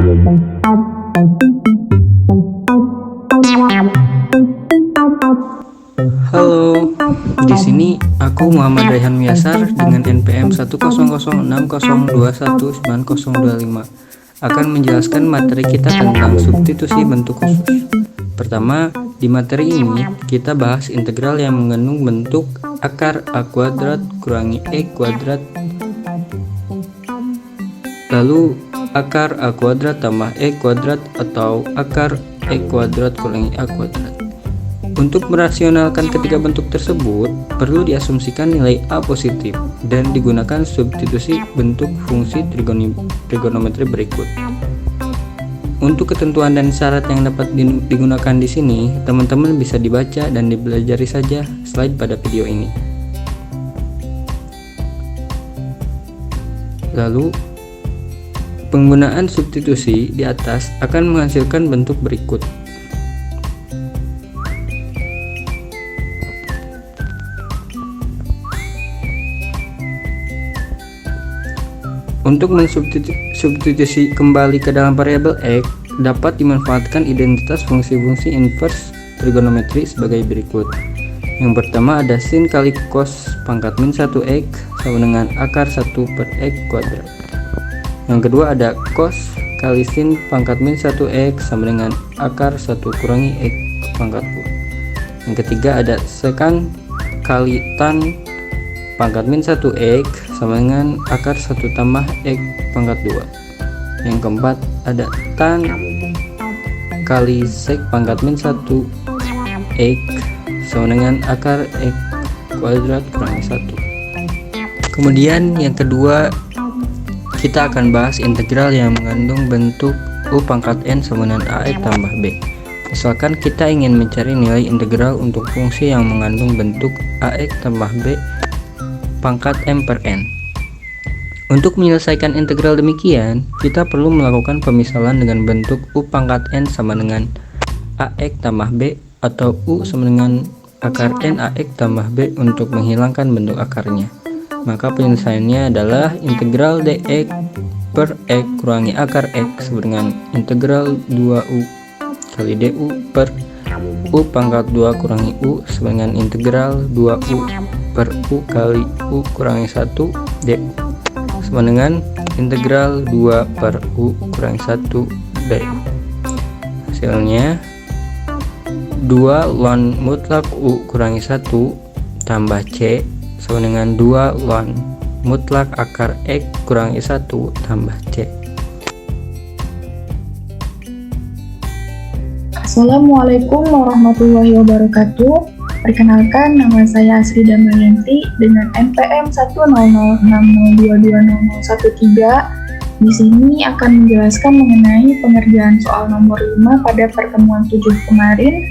Halo, di sini aku Muhammad Raihan Miasar dengan NPM 10060219025 akan menjelaskan materi kita tentang substitusi bentuk khusus. Pertama, di materi ini kita bahas integral yang mengandung bentuk akar A kuadrat kurangi E kuadrat, lalu akar A kuadrat tambah E kuadrat atau akar E kuadrat kurangi A kuadrat. Untuk merasionalkan ketiga bentuk tersebut, perlu diasumsikan nilai A positif dan digunakan substitusi bentuk fungsi trigonometri berikut. Untuk ketentuan dan syarat yang dapat digunakan di sini, teman-teman bisa dibaca dan dipelajari saja slide pada video ini. Lalu, penggunaan substitusi di atas akan menghasilkan bentuk berikut. Untuk mensubstitusi kembali ke dalam variabel X, dapat dimanfaatkan identitas fungsi-fungsi inverse trigonometri sebagai berikut. Yang pertama ada sin kali cos pangkat min 1x sama dengan akar 1 per x kuadrat. Yang kedua ada cos kali sin pangkat min 1x sama dengan akar 1 kurangi x pangkat 2. Yang ketiga ada secant kali tan pangkat min 1x sama dengan akar 1 tambah x pangkat 2. Yang keempat ada tan kali sec pangkat min 1 x sama dengan akar x kuadrat kurangi 1. Kemudian yang kedua kita akan bahas integral yang mengandung bentuk u pangkat n sama dengan ax tambah b. Misalkan kita ingin mencari nilai integral untuk fungsi yang mengandung bentuk ax tambah b pangkat m per n. Untuk menyelesaikan integral demikian, kita perlu melakukan pemisalan dengan bentuk u pangkat n sama dengan ax tambah b atau u sama dengan akar n ax tambah b untuk menghilangkan bentuk akarnya. Maka penyelesaiannya adalah integral dx per x kurangi akar x sama dengan integral 2u kali du per u pangkat 2 kurangi u sama dengan integral 2u per u kali u kurangi 1 du sama dengan integral 2 per u kurangi 1 du. Hasilnya 2 ln mutlak u kurangi 1 tambah c sama dengan 2 ln mutlak akar x kurangi 1 tambah c. Assalamualaikum warahmatullahi wabarakatuh. Perkenalkan, nama saya Asri Damayanti dengan NPM 10060220013. Di sini akan menjelaskan mengenai pengerjaan soal nomor 5 pada pertemuan 7 kemarin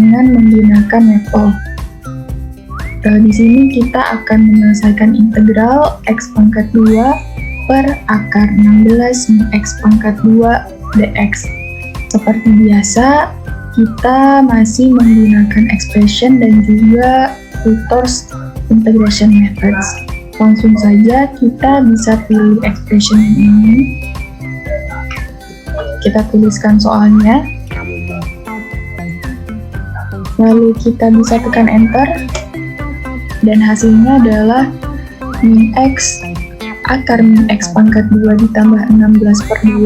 dengan menggunakan metode. Di sini kita akan menyelesaikan integral x pangkat 2 per akar 16 min x pangkat 2 dx. Seperti biasa, kita masih menggunakan expression dan juga Tutors integration methods. Langsung saja kita bisa pilih expression ini. Kita tuliskan soalnya. Lalu kita bisa tekan enter. Dan hasilnya adalah min x akar min x pangkat 2 ditambah 16 per 2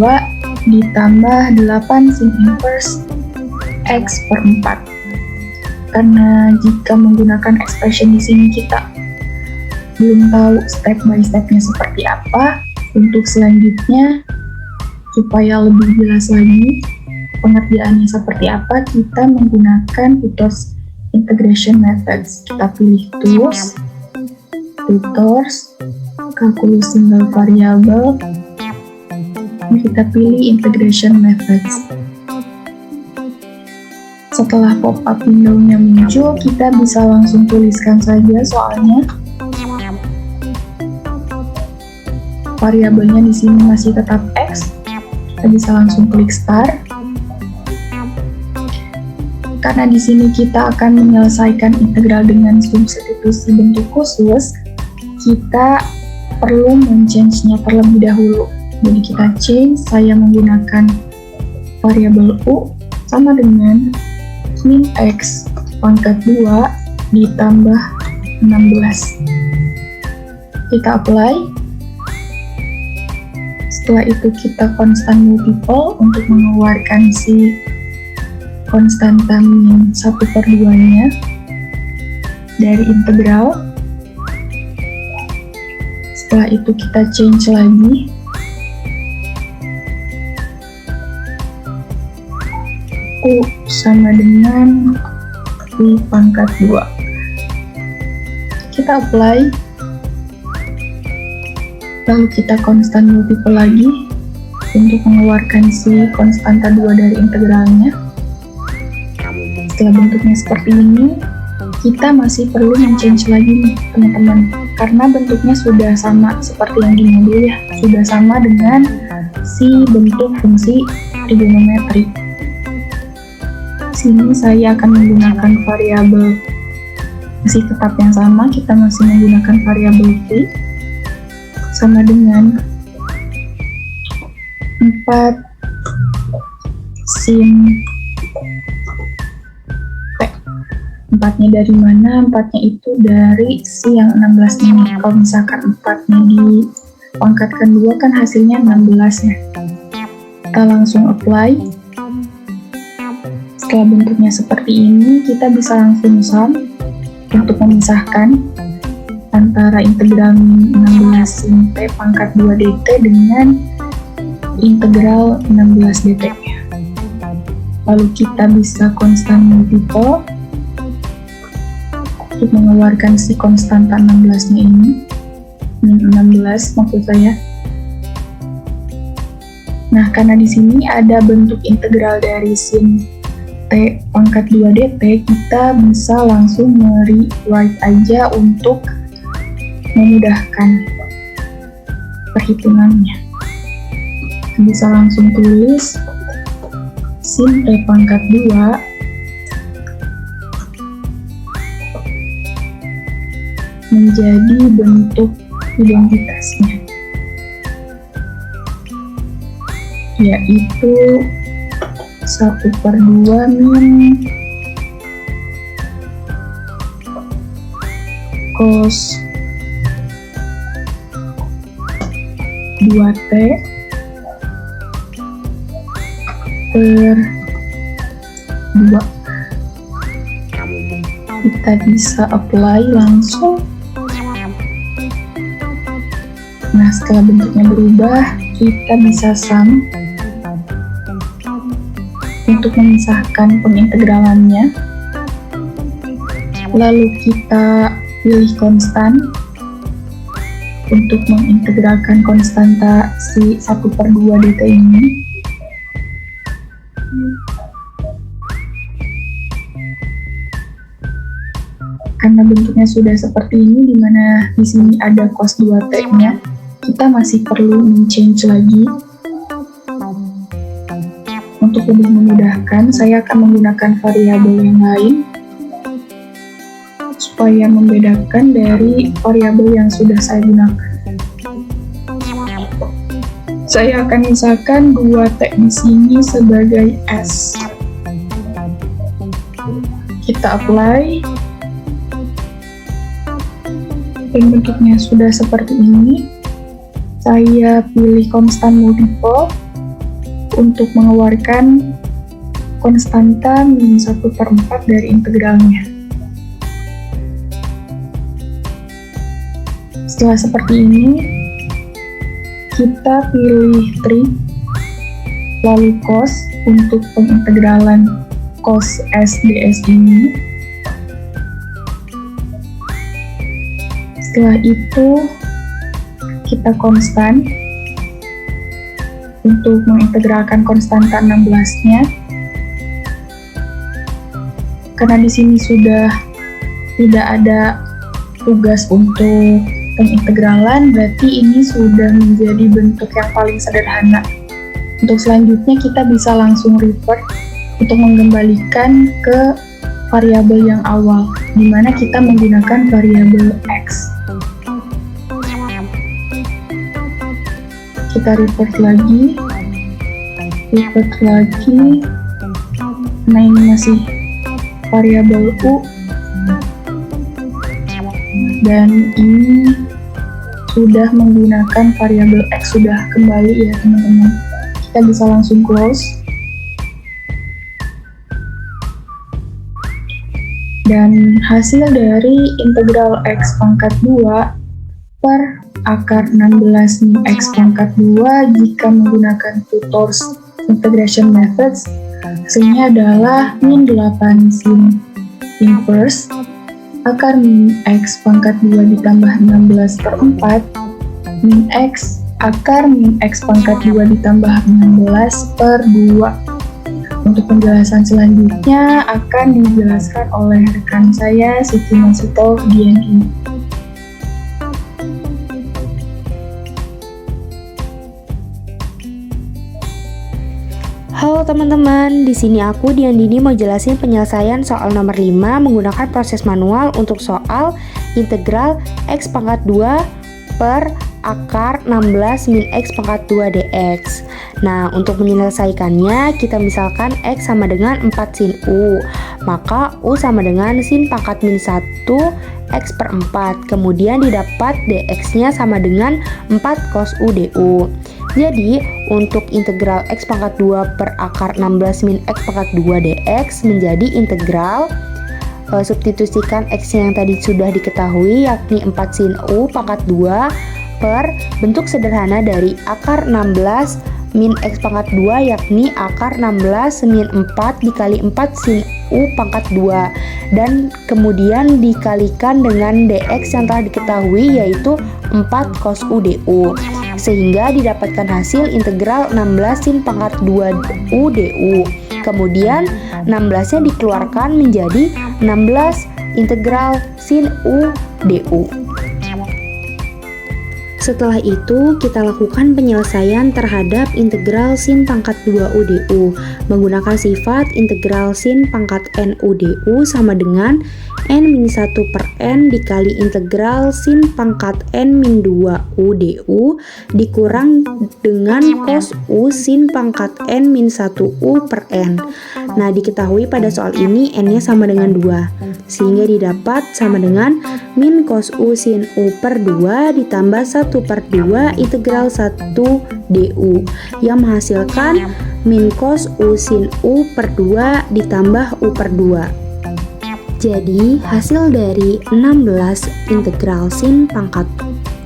ditambah 8 sin inverse x per 4. Karena jika menggunakan expression di sini kita belum tahu step by stepnya seperti apa, untuk selanjutnya supaya lebih jelas lagi pengerjaannya seperti apa, kita menggunakan Tutors integration methods. Kita pilih tools, Tutors, calculus single variable, dan kita pilih integration methods. Setelah pop-up window-nya muncul, kita bisa langsung tuliskan saja soalnya. Variabelnya di sini masih tetap x. Kita bisa langsung klik start. Karena di sini kita akan menyelesaikan integral dengan substitusi bentuk khusus, kita perlu men-change-nya terlebih dahulu. Jadi kita change, saya menggunakan variabel U sama dengan min X pangkat 2 ditambah 16. Kita apply. Setelah itu kita constant multiple untuk mengeluarkan si konstanta min 1/2 nya dari integral. Setelah itu kita change lagi. U sama dengan U pangkat 2. Kita apply. Lalu kita constant multiple lagi untuk mengeluarkan si konstanta 2 dari integralnya. Setelah bentuknya seperti ini, kita masih perlu men-change lagi nih teman-teman, karena bentuknya sudah sama seperti yang di modul ya, sudah sama dengan si bentuk fungsi trigonometri. Sini saya akan menggunakan variabel masih tetap yang sama, kita masih menggunakan variabel V sama dengan 4 sin P. 4-nya dari mana? 4-nya itu dari si yang 16 ini. Kalau misalkan 4-nya dipangkatkan 2 kan hasilnya 16 ya. Kita langsung apply. Setelah bentuknya seperti ini, kita bisa langsung sum untuk memisahkan antara integral min 16 sin P pangkat 2 dt dengan integral 16 dt nya. Lalu kita bisa constant multiple untuk mengeluarkan si konstanta 16 nya ini, min 16 maksud saya. Nah, karena di sini ada bentuk integral dari sin T pangkat 2 dt, kita bisa langsung me-rewrite aja untuk memudahkan perhitungannya. Bisa langsung tulis sin T pangkat 2 menjadi bentuk identitasnya, yaitu 1/2 min cos 2T per 2. Kita bisa apply langsung. Nah, setelah bentuknya berubah, kita bisa sum untuk memisahkan pengintegralannya. Lalu kita pilih konstan untuk mengintegralkan konstanta si 1/2 dt ini. Karena bentuknya sudah seperti ini, dimana di sini ada cos 2t-nya, kita masih perlu men-change lagi. Untuk lebih memudahkan, saya akan menggunakan variabel yang lain supaya membedakan dari variabel yang sudah saya gunakan. Saya akan misalkan 2T di sini sebagai S. Kita apply. Dan bentuknya sudah seperti ini. Saya pilih constant multiple untuk mengeluarkan konstanta min 1/4 dari integralnya. Setelah seperti ini, kita pilih trig, lalu cos untuk pengintegralan cos S ds ini. Setelah itu, kita konstan untuk mengintegralkan konstanta 16-nya. Karena di sini sudah tidak ada tugas untuk pengintegralan, berarti ini sudah menjadi bentuk yang paling sederhana. Untuk selanjutnya kita bisa langsung revert untuk mengembalikan ke variabel yang awal, di mana kita menggunakan variabel X. Kita report lagi. Nah, ini masih variabel U. Dan ini sudah menggunakan variabel X, sudah kembali ya teman-teman. Kita bisa langsung close. Dan hasil dari integral X pangkat 2 per akar 16 min X pangkat 2 jika menggunakan tutors integration methods, hasilnya adalah min 8 sin inverse akar min X pangkat 2 ditambah 16 per 4 min X akar min X pangkat 2 ditambah 16 per 2. Untuk penjelasan selanjutnya akan dijelaskan oleh rekan saya Siti Masito Dian. Halo teman-teman, di sini aku Diandini mau jelasin penyelesaian soal nomor 5 menggunakan proses manual untuk soal integral X pangkat 2 per akar 16 min X pangkat 2 dx. Nah, untuk menyelesaikannya, kita misalkan X sama dengan 4 sin U, maka U sama dengan sin pangkat min 1 X per 4, kemudian didapat dx-nya sama dengan 4 cos U du. Jadi, untuk integral X pangkat 2 per akar 16 min X pangkat 2 dx menjadi integral substitusikan X yang tadi sudah diketahui, yakni 4 sin U pangkat 2 per bentuk sederhana dari akar 16 min X pangkat 2, yakni akar 16 min 4 dikali 4 sin U pangkat 2, dan kemudian dikalikan dengan dx yang telah diketahui, yaitu 4 cos U du, sehingga didapatkan hasil integral 16 sin pangkat 2 U du. Kemudian 16-nya dikeluarkan menjadi 16 integral sin U du. Setelah itu, kita lakukan penyelesaian terhadap integral sin pangkat 2 U du menggunakan sifat integral sin pangkat n U du sama dengan n-1 per n dikali integral sin pangkat n-2 U du dikurang dengan cos U sin pangkat n-1 U per n. Nah, diketahui pada soal ini n-nya sama dengan 2, sehingga didapat sama dengan min cos U sin U per 2 ditambah 1 per 2 integral 1 du yang menghasilkan min cos U sin U per 2 ditambah U per 2. Jadi hasil dari 16 integral sin pangkat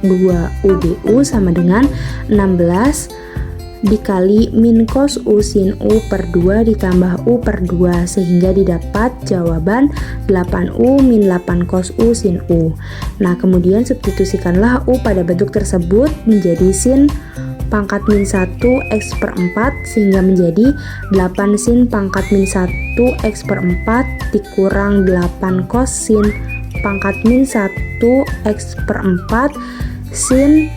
2 U du sama dengan 16 dikali min cos U sin U per 2 ditambah U per 2, sehingga didapat jawaban 8U min 8 cos U sin U. Nah, kemudian substitusikanlah U pada bentuk tersebut menjadi sin pangkat min 1 X per 4, sehingga menjadi 8 sin pangkat min 1 X per 4 dikurang 8 cos sin pangkat min 1 X per 4 sin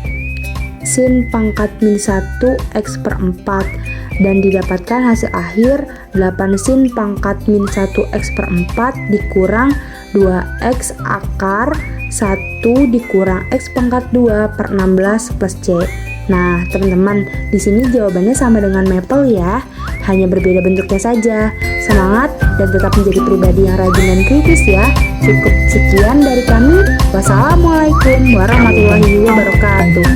pangkat min 1 X per 4, dan didapatkan hasil akhir 8 sin pangkat min 1 X per 4 dikurang 2X akar 1 dikurang X pangkat 2 per 16 plus C. Nah, teman-teman, di sini jawabannya sama dengan maple ya, hanya berbeda bentuknya saja. Semangat dan tetap menjadi pribadi yang rajin dan kritis ya. Cukup sekian dari kami. Wassalamualaikum warahmatullahi wabarakatuh.